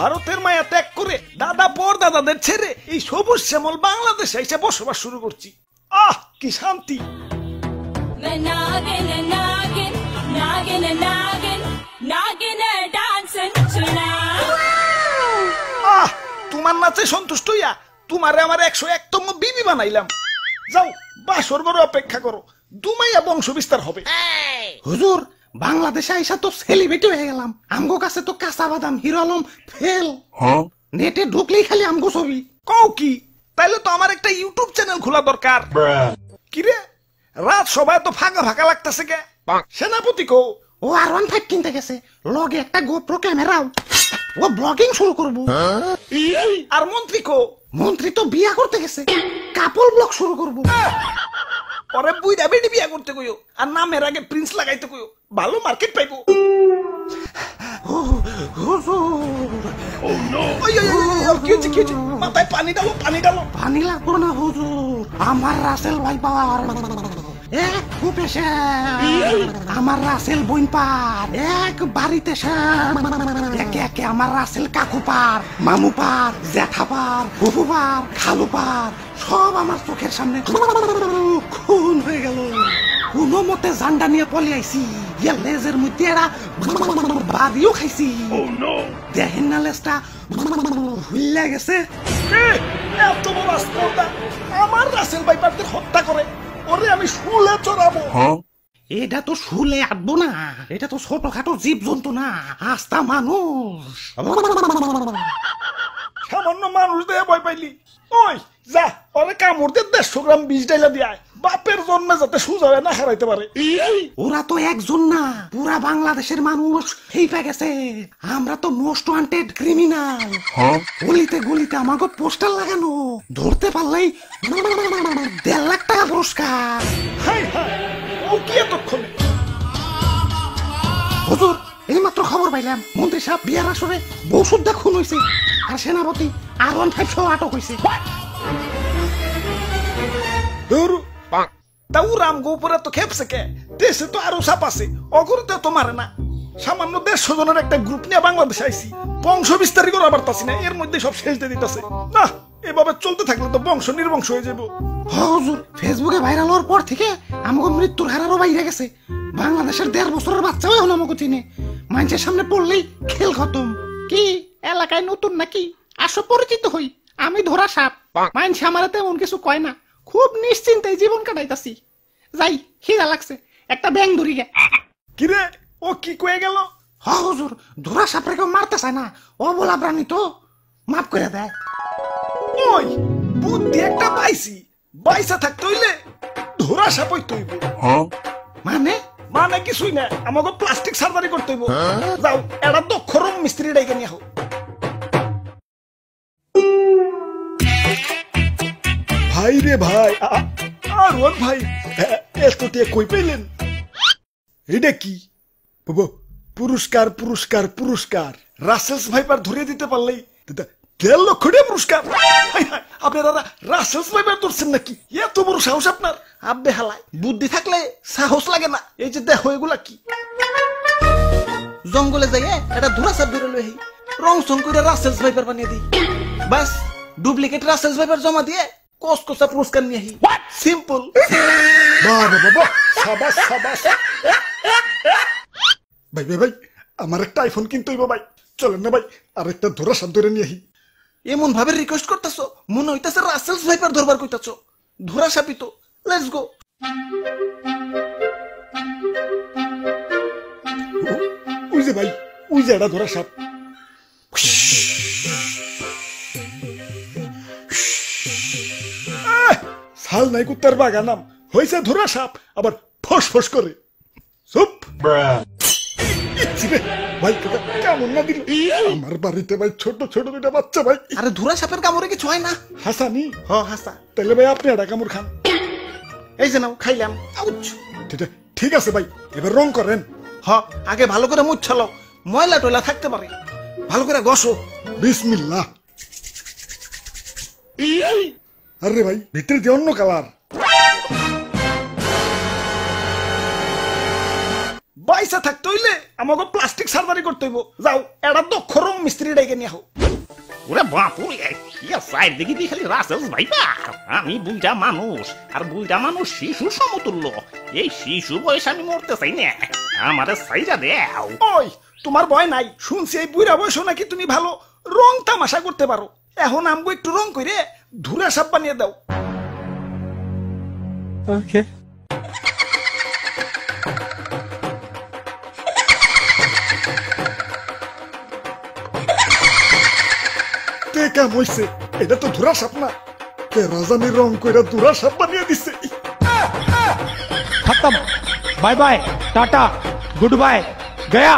ভারতের মায়া ত্যাগ করে দাদা পর দাদাদের ছেড়ে এই সবুজ শ্যামল বাংলাদেশে এসে বসবাস শুরু করছি। আহ কি শান্তি। আহ তোমার নাচে সন্তুষ্ট হইয়া তোমারে আমার 101তম বিবি বানাইলাম। যাও বাসর ঘরে অপেক্ষা করো, দুমাইয়া বংশ বিস্তার হবে। হুজুর বাংলাদেশে আইসা তো সেলিব্রিটি হয়ে গেলাম, আমগো কাছে তো কাঁচা বাদাম হিরো আলম ফেল। নেটে ঢুকলেই খালি আমগো ছবি। কও কি? তাইলে তো আমার একটা ইউটিউব চ্যানেল খোলা দরকার। কিরে রাত সবাই তো ফাঁকা ফাঁকা লাগতেছে কে? সেনাপতি কো? ও R15 কিনতে গেছে, লগে একটা গোপ্রো ক্যামেরাও। ও ব্লগিং শুরু করবো। আর মন্ত্রী কো? মন্ত্রী তো বিয়া করতে গেছে, কাপল ব্লগ শুরু করবো। পরে বুইড়া বেডি বিয়া করতে কইও, আর নামের আগে প্রিন্স লাগাইতে কইও, ভালো মার্কেট পাইবো। মাথায় পানি ডালো, পানি ডালো। পানি লাগবো না হুজুর, আমার রাসেল ভাই পাওয়ার এক খুপেছে, আমার রাসেল বইন পার এক বাড়িতে একে একে আমার রাসেল কাকু পার, মামু পার, জ্যাঠা পার, ফুফু পার, খালু পার, সব আমার চোখের সামনে খুন হয়ে গেল। কোনো মতে জান্ডা নিয়ে পলে আইছি, লেজের মধ্যে এরা বাদিও খাইছি। দেখেন না লেজটা হুইল্লা গেছে। এত বড় স্পর্ধা আমার রাসেল ভাইপারদের হত্যা করে, ওরে আমি শুলে চড়াবো। এটা তো শুলে আটবো না, এটা তো ছোটখাটো জীব জন্তু না, আস্তা মানুষ। সামান্য মানুষ দিয়ে ভয় পাইলি? ওই যা ওরে কামড় দিয়ে 150 গ্রাম বিষ ডাইলা দিয়ে বাপের জন্মে যাতে সুজা না হারাইতে পারে। ওরা তো একজন না, পুরা বাংলাদেশের মানুষ হেইপা গেছে। আমরা তো মোস্ট ওয়ান্টেড ক্রিমিনাল। গলিতে গলিতে আমাকে পোস্টার লাগানো, ধরতে পারলেই 1.5 লাখ টাকা পুরস্কার। ও কি এতক্ষণে? হুজুর এইমাত্র খবর পাইলাম মন্ত্রী সাহেব বিয়ার আসরে বউ সুদ্ধা খুন হয়েছে, আর সেনাপতি R15 সহ আটক হয়েছে। তাও রামগো উপরে তো খেপছে কে? দেশে তো আরো সাপ আছে, অগরিতে তো মারে না। সামান্য 150 জনের একটা গ্রুপ নিয়ে বাংলাদেশে আইছি, বংশ বিস্তারই করা পারতাছি না, এর মধ্যে সব শেষ দিয়ে দিতেছে। না এভাবে চলতে থাকলে তো বংশ নির্বংশ হয়ে যাবো। হুজুর ফেসবুকে ভাইরাল হওয়ার পর থেকে আমাকে মৃত্যুর হারারও বাইরে গেছে। বাংলাদেশের 1.5 বছরের বাচ্চাও এখন আমাকে চিনে, মানুষের সামনে পড়লেই খেল খতম। কি এলাকায় নতুন নাকি? আসো পরিচিত হই, আমি ধরা সাপ। মানুষ আমার তেমন কিছু কয় না, খুব নিশ্চিন্তে জীবন কাটাইতাছি। যাই খিদা লাগছে, একটা ব্যাং ধরি গে। কিরে ও কি কয়ে গেল? হুজুর ধরা সাপরে কেউ মারতে চায় না, ও বলা প্রাণী তো মাফ করে দেয়। ওই বুদ্ধি একটা পাইছি, বাইসা থাকতে হইলে ধরা সাপ হইতে হইব। মানে মানে কিছুই না, আমাকে প্লাস্টিক সার্জারি করতে হইব। যাও এটা দক্ষ রং মিস্ত্রি ডাইকে নিয়ে হোক। ভাই রে ভাই, আর ওর ভাই এতটা কই পাইলেন? এটা কি? পুরস্কার পুরস্কার পুরস্কার, রাসেলস ভাইপার ধরে দিতে পারলেই 1.5 লক্ষ টাকা পুরস্কার। আপনারা রাসেলস ভাইপার ধরছেন নাকি? এত বড় সাহস আপনার? আব্বে হালায়, বুদ্ধি থাকলে সাহস লাগে না। এই যে দেখো এগুলা কি? জঙ্গলে যাইয়ে এটা ধরা সাপ ধরে লই, রং সং করে রাসেলস ভাইপার বানিয়ে দিই, বাস ডুপ্লিকেট রাসেলস ভাইপার জমা দিয়ে কসকসা পুরস্কার নিয়ে আহি। সিম্পল। বাবা বাবা, সাবাস সাবাস। ভাই ভাই ভাই, আমার একটা আইফোন কিনতে হইব ভাই, চলেন না ভাই আরেকটা ধরা সাপ ধরে নিয়ে আহি। এমন ভাবে রিকোয়েস্ট করতেছো মনে হইতাছে রাসেলস ভাইপার ধরবার কইতাছো। ধরা সাপই তো, লেটস গো। ওই যে ভাই, ওই যে এটা ধরা সাপ। সাল নাই কুত্তার বাগানাম হয়েছে ধরা সাপ, আবার ফস ফস করে। চুপ ভাই, কেমন না দিল আমার বাড়িতে ভাই, ছোট ছোট 2টা বাচ্চা ভাই। আরে ধরা সাপের কামড়ে কিছু হয় না। হাসানি? হ হাসা। তাহলে ভাই আপনি একটা কামড় খান। এই যে নাও, খাইলাম। ঠিক আছে ভাই, এবার রং করেন। হ আগে ভালো করে মুছালো, ময়লা টয়লা থাকতে পারে, ভালো করে ঘষো। বিসমিল্লাহ। আরে ভাই ভিতরে যে অন্য কালার। বাইসা থাকতে হইলে আমাকে প্লাস্টিক সার্জারি করতে হইব। যাও এটা দক্ষ রং মিস্ত্রি ডেকে নিয়ে হোক। ওরে বাপুরে ইয়া সাইড দেখি দি খালি রাসেলস ভাইবা আমি বুইড়া মানুষ আর বুইড়া মানুষ শিশু সমতুল্য এই শিশু বয়স আমি মরতে চাই না আমারে সাইরা দেও ওই তোমার ভয় নাই শুনছি এই বুড়া বয়স নাকি তুমি ভালো রং তামাশা করতে পারো এখন আমগো একটু রং করে ধুরা সাপ বানিয়ে দাও Okay. তে কাম হইছে এটা তো ধুরা সাপ না কে রাজানি রং করে ধুরা সাপ বানিয়ে দিছে खत्म bye bye tata good bye गया